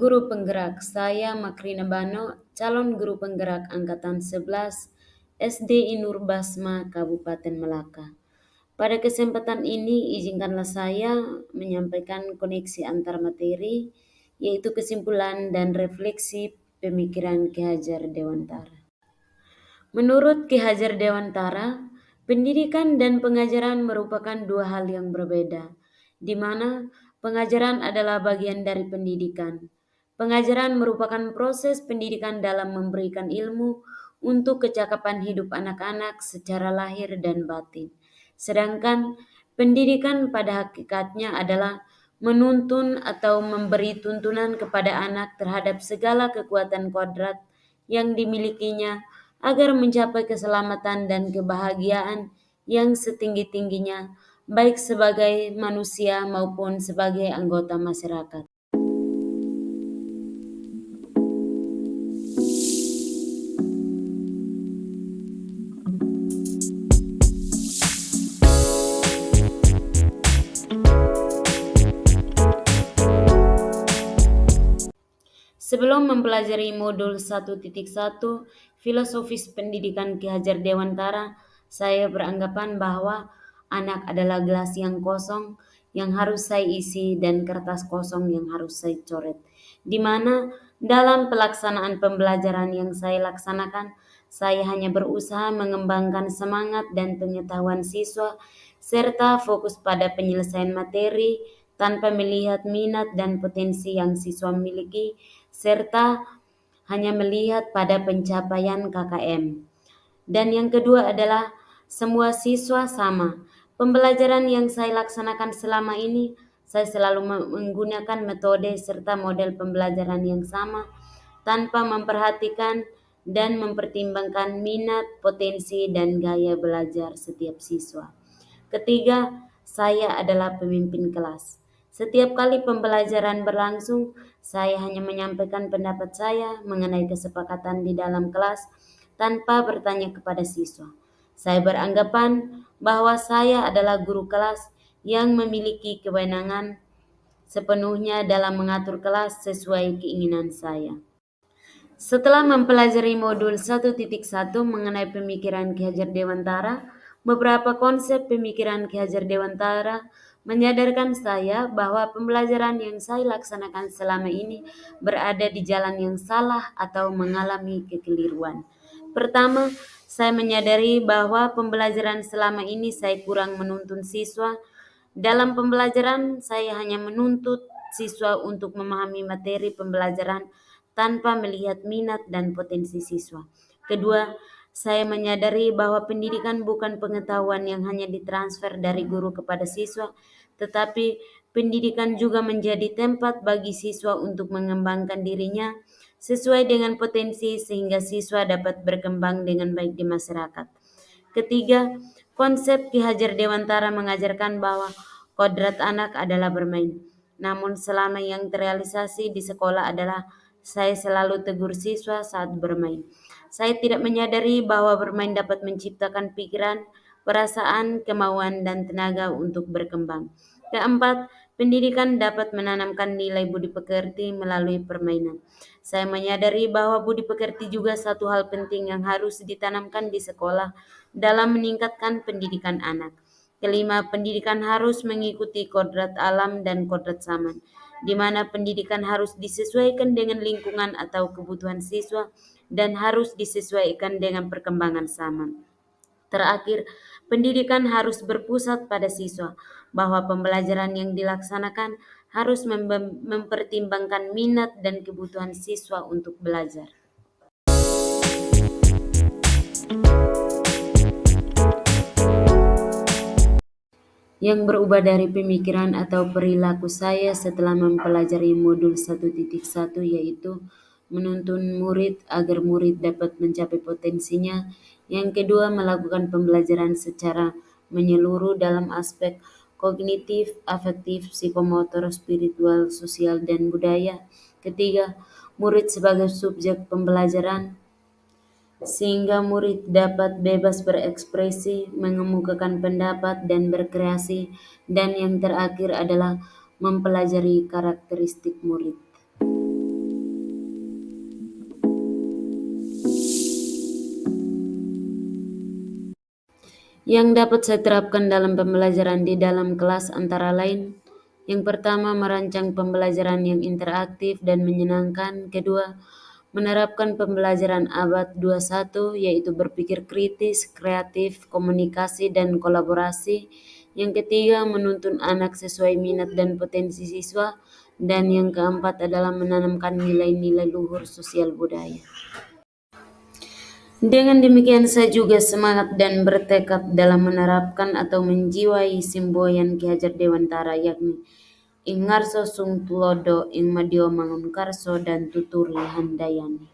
Guru penggerak, saya Makrina Bano, calon guru penggerak angkatan 11 SDI Nurbasma Kabupaten Melaka. Pada kesempatan ini izinkanlah saya menyampaikan koneksi antar materi, yaitu kesimpulan dan refleksi pemikiran Ki Hajar Dewantara. Menurut Ki Hajar Dewantara, pendidikan dan pengajaran merupakan dua hal yang berbeda, di mana pengajaran adalah bagian dari pendidikan. Pengajaran merupakan proses pendidikan dalam memberikan ilmu untuk kecakapan hidup anak-anak secara lahir dan batin. Sedangkan pendidikan pada hakikatnya adalah menuntun atau memberi tuntunan kepada anak terhadap segala kekuatan kodrat yang dimilikinya agar mencapai keselamatan dan kebahagiaan yang setinggi-tingginya, baik sebagai manusia maupun sebagai anggota masyarakat. Sebelum mempelajari modul 1.1 Filosofis Pendidikan Ki Hajar Dewantara, saya beranggapan bahwa anak adalah gelas yang kosong yang harus saya isi dan kertas kosong yang harus saya coret. Di mana dalam pelaksanaan pembelajaran yang saya laksanakan, saya hanya berusaha mengembangkan semangat dan pengetahuan siswa serta fokus pada penyelesaian materi tanpa melihat minat dan potensi yang siswa miliki serta hanya melihat pada pencapaian KKM. Dan yang kedua adalah semua siswa sama. Pembelajaran yang saya laksanakan selama ini, saya selalu menggunakan metode serta model pembelajaran yang sama tanpa memperhatikan dan mempertimbangkan minat, potensi, dan gaya belajar setiap siswa. Ketiga, saya adalah pemimpin kelas. Setiap kali pembelajaran berlangsung, saya hanya menyampaikan pendapat saya mengenai kesepakatan di dalam kelas tanpa bertanya kepada siswa. Saya beranggapan bahwa saya adalah guru kelas yang memiliki kewenangan sepenuhnya dalam mengatur kelas sesuai keinginan saya. Setelah mempelajari modul 1.1 mengenai pemikiran Ki Hajar Dewantara, beberapa konsep pemikiran Ki Hajar Dewantara menyadarkan saya bahwa pembelajaran yang saya laksanakan selama ini berada di jalan yang salah atau mengalami kekeliruan. Pertama, saya menyadari bahwa pembelajaran selama ini saya kurang menuntun siswa. Dalam pembelajaran, saya hanya menuntut siswa untuk memahami materi pembelajaran tanpa melihat minat dan potensi siswa. Kedua, saya menyadari bahwa pendidikan bukan pengetahuan yang hanya ditransfer dari guru kepada siswa, tetapi pendidikan juga menjadi tempat bagi siswa untuk mengembangkan dirinya sesuai dengan potensi sehingga siswa dapat berkembang dengan baik di masyarakat. Ketiga, konsep Ki Hajar Dewantara mengajarkan bahwa kodrat anak adalah bermain. Namun selama yang terrealisasi di sekolah adalah saya selalu tegur siswa saat bermain. Saya tidak menyadari bahwa bermain dapat menciptakan pikiran, perasaan, kemauan, dan tenaga untuk berkembang. Keempat, pendidikan dapat menanamkan nilai budi pekerti melalui permainan. Saya menyadari bahwa budi pekerti juga satu hal penting yang harus ditanamkan di sekolah dalam meningkatkan pendidikan anak. Kelima, pendidikan harus mengikuti kodrat alam dan kodrat zaman, di mana pendidikan harus disesuaikan dengan lingkungan atau kebutuhan siswa dan harus disesuaikan dengan perkembangan zaman. Terakhir, pendidikan harus berpusat pada siswa, bahwa pembelajaran yang dilaksanakan harus mempertimbangkan minat dan kebutuhan siswa untuk belajar. Yang berubah dari pemikiran atau perilaku saya setelah mempelajari modul 1.1 yaitu menuntun murid agar murid dapat mencapai potensinya. Yang kedua, melakukan pembelajaran secara menyeluruh dalam aspek kognitif, afektif, psikomotor, spiritual, sosial, dan budaya. Ketiga, murid sebagai subjek pembelajaran sehingga murid dapat bebas berekspresi, mengemukakan pendapat, dan berkreasi. Dan yang terakhir adalah mempelajari karakteristik murid. Yang dapat saya terapkan dalam pembelajaran di dalam kelas antara lain, yang pertama, merancang pembelajaran yang interaktif dan menyenangkan. Kedua, menerapkan pembelajaran abad 21, yaitu berpikir kritis, kreatif, komunikasi, dan kolaborasi. Yang ketiga, menuntun anak sesuai minat dan potensi siswa. Dan yang keempat adalah menanamkan nilai-nilai luhur sosial budaya. Dengan demikian saya juga semangat dan bertekad dalam menerapkan atau menjiwai semboyan Ki Hajar Dewantara, yakni ing ngarso sung tulodo ing madio mangun karso dan tuturi handayani.